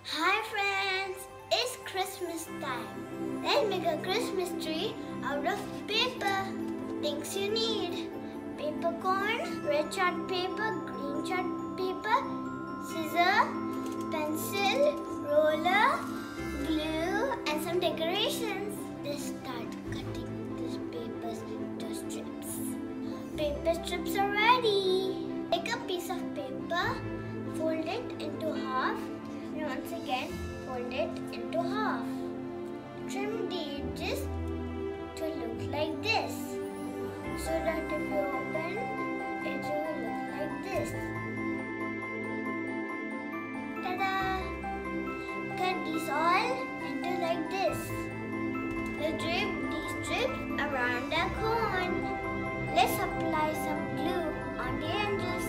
Hi friends, it's Christmas time. Let's make a Christmas tree out of paper. Things you need: paper corn, red chart paper, green chart paper, scissor, pencil, roller, glue and some decorations. Let's start cutting these papers into strips. Paper strips are ready. Take a piece of paper, fold it into half. And once again, fold it into half. Trim the edges to look like this, so that if you open, it will look like this. Ta-da! Cut these all into like this. We'll drape these strips around the cone. Let's apply some glue on the edges.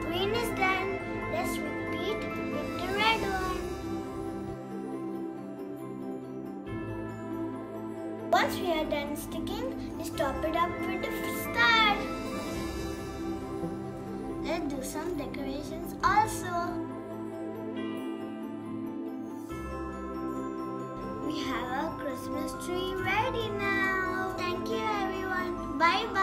Green is done. Let's repeat with the red one. Once we are done sticking, let's top it up with the star. Let's do some decorations also. We have our Christmas tree ready now. Thank you everyone. Bye bye.